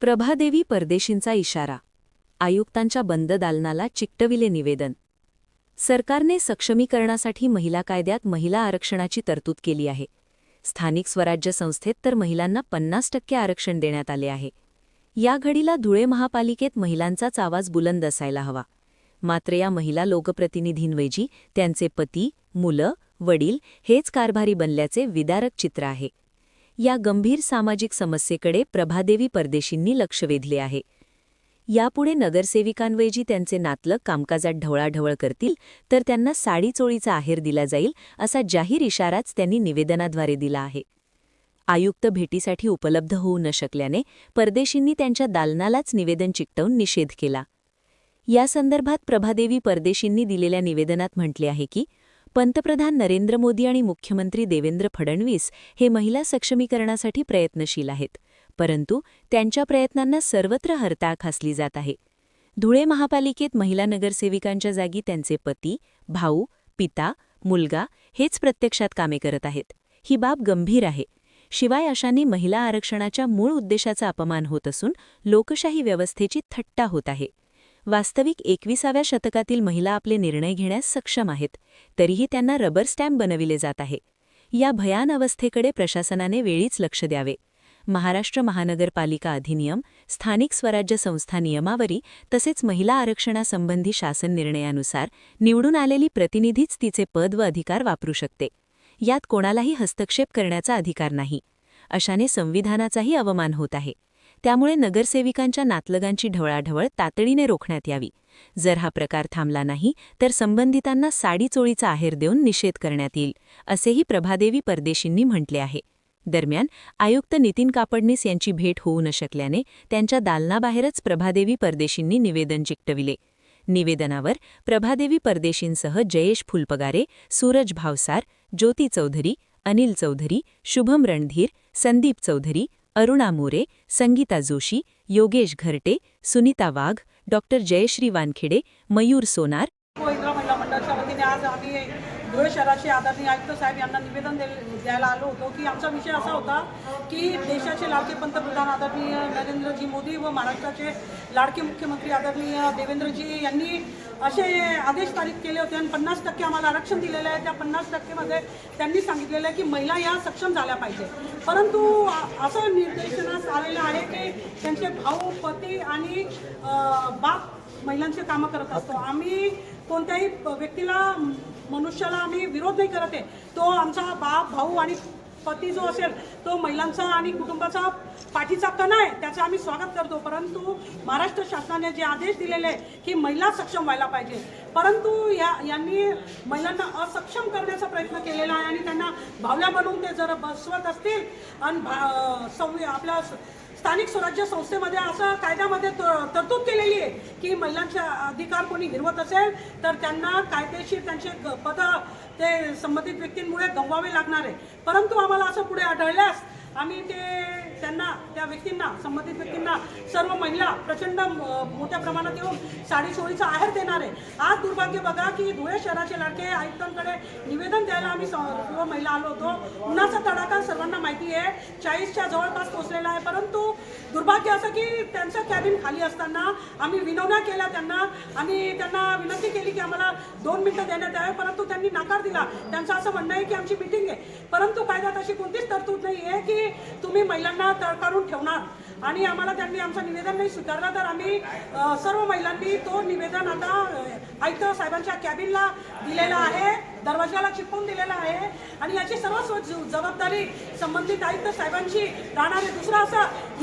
प्रभादेवी परदेशींचा इशारा. आयुक्तांच्या बंद दालनाला चिकटविले निवेदन. सरकारने सक्षमीकरणासाठी महिला कायद्यात महिला आरक्षणाची तरतूद केली आहे. स्थानिक स्वराज्य संस्थेत तर महिलांना 50% आरक्षण देण्यात आले आहे. या घडीला धुळे महापालिकेत महिलांचाच आवाज बुलंद असायला हवा. मात्र या महिला लोकप्रतिनिधींऐवजी त्यांचे पती, मुलं, वडील हेच कारभारी बनल्याचे विदारक चित्र आहे. या गंभीर सामाजिक समस्येकडे प्रभादेवी परदेशींनी लक्ष वेधले आहे. यापुढे नगरसेविकांऐवजी त्यांचे नातलग कामकाजात ढवळाढवळ करतील तर त्यांना साडीचोळीचा आहेर दिला जाईल असा जाहीर इशाराच त्यांनी निवेदनाद्वारे दिला आहे. आयुक्त भेटीसाठी उपलब्ध होऊ न शकल्याने परदेशींनी त्यांच्या दालनालाच निवेदन चिकटवून निषेध केला. या संदर्भात प्रभादेवी परदेशींनी दिलेल्या निवेदनात म्हटले आहे की पंतप्रधान नरेंद्र मोदी आणि मुख्यमंत्री देवेंद्र फडणवीस हे महिला सक्षमीकरणासाठी प्रयत्नशील आहेत, परंतु त्यांच्या प्रयत्नांना सर्वत्र हरताळ खासली जात आहे. धुळे महापालिकेत महिला नगरसेविकांच्या जागी त्यांचे पती, भाऊ, पिता, मुलगा हेच प्रत्यक्षात कामे करत आहेत. ही बाब गंभीर आहे. शिवाय अशांनी महिला आरक्षणाच्या मूळ उद्देशाचा अपमान होत असून लोकशाही व्यवस्थेची थट्टा होत आहे. वास्तविक 21व्या शतकातील महिला आपले निर्णय घेण्यास सक्षम आहेत, तरीही त्यांना रबर स्टॅम्प बनविले जात आहे. या भयान अवस्थेकडे प्रशासनाने वेळीच लक्ष द्यावे. महाराष्ट्र महानगरपालिका अधिनियम, स्थानिक स्वराज्य संस्था नियमावली तसेच महिला आरक्षणासंबंधी शासन निर्णयानुसार निवडून आलेली प्रतिनिधीच तिचे पद व अधिकार वापरू शकते. यात कोणालाही हस्तक्षेप करण्याचा अधिकार नाही. अशाने संविधानाचाही अवमान होत आहे. त्यामुळे नगरसेविकांच्या नातलगांची ढवळाढवळ तातडीने रोखण्यात यावी. जर हा प्रकार थांबला नाही तर संबंधितांना साडीचोळीचा आहेर देऊन निषेध करण्यात येईल, असेही प्रभादेवी परदेशींनी म्हटले आहे. दरम्यान आयुक्त नितीन कापडनीस यांची भेट होऊ न शकल्याने त्यांच्या दालनाबाहेरच प्रभादेवी परदेशींनी निवेदन चिकटविले. निवेदनावर प्रभादेवी परदेशींसह जयेश फुलपगारे, सूरज भावसार, ज्योती चौधरी, अनिल चौधरी, शुभम रणधीर, संदीप चौधरी, अरुणा मोरे, संगीता जोशी, योगेश घरटे, सुनीता वाघ, डॉक्टर जयश्री वानखेडे, मयूर सोनार महिला मंडळाच्या वतीने आज आम्ही धुळे शहराचे आदरणीय आयुक्त साहेब यांना निवेदन द्यायला आलो होतो की आमचा विषय असा होता की देशाचे लाडके पंतप्रधान आदरणीय नरेंद्रजी मोदी व महाराष्ट्राचे लाडके मुख्यमंत्री आदरणीय देवेंद्रजी यांनी असे आदेश पारित केले होते आणि 50% आम्हाला आरक्षण दिलेलं आहे. त्या 50% मध्ये त्यांनी सांगितलेलं आहे की महिला या सक्षम झाल्या पाहिजे. परंतु असं निर्देशनास आलेलं आहे की त्यांचे भाऊ, पती आणि बाप महिलांचे कामं करत असतो. आम्ही कोणत्याही व्यक्तीला, मनुष्याला आम्ही विरोध नाही करत आहे. तो आमचा बाप, भाऊ आणि पती जो असेल तो महिलांचा आणि कुटुंबाचा पाठीचा कणा आहे, त्याचं आम्ही स्वागत करतो. परंतु महाराष्ट्र शासनाने जे आदेश दिलेले आहे की महिला सक्षम व्हायला पाहिजे, परंतु यांनी महिलांना असक्षम करण्याचा प्रयत्न केलेला आहे आणि त्यांना भावल्या बनवून ते जर बसवत असतील आणि आपल्या स्थानिक स्वराज्य संस्थेमध्ये असं कायद्यामध्ये तरतूद केलेली आहे की महिलांचे अधिकार कोणी हिरवत असेल तर त्यांना कायदेशीर त्यांचे पद ते संबंधित व्यक्तींमुळे गमवावे लागणार आहे. परंतु आम्हाला असं पुढे आढळल्यास आम्ही त्यांना, त्या व्यक्तींना, संबंधित व्यक्तींना, सर्व महिला प्रचंड मोठ्या प्रमाणात येऊन साडीचोळीचा आहेर देणार आहे. आज दुर्भाग्य बघा की धुळे शहराचे लाडके आयुक्तांकडे निवेदन द्यायला आम्ही सर्व महिला आलो होतो. उन्हाचा तडाखा सर्वांना माहिती आहे, 40च्या जवळपास पोहोचलेला आहे. परंतु दुर्भाग्य असं की त्यांचं कॅबिन खाली असताना आम्ही विनवण्या केल्या त्यांना. आम्ही त्यांना विनंती केली की आम्हाला 2 मिनिटं देण्यात यावे, परंतु त्यांनी नकार दिला. त्यांचं असं म्हणणं आहे की आमची मीटिंग आहे. परंतु कायद्यात अशी कोणतीच तरतूद नाही आहे की तुम्ही महिलांना तडकारून ठेवणार. आणि आम्हाला त्यांनी आमचं निवेदन नाही स्वीकारलं तर आम्ही सर्व महिलांनी तो निवेदन आता आयुक्त साहेबांच्या कॅबिनला दिलेला आहे, दरवाजाला चिपवून दिलेला आहे आणि याची सर्व जबाबदारी संबंधित आयुक्त साहेबांची राहणार आहे. दुसरं असं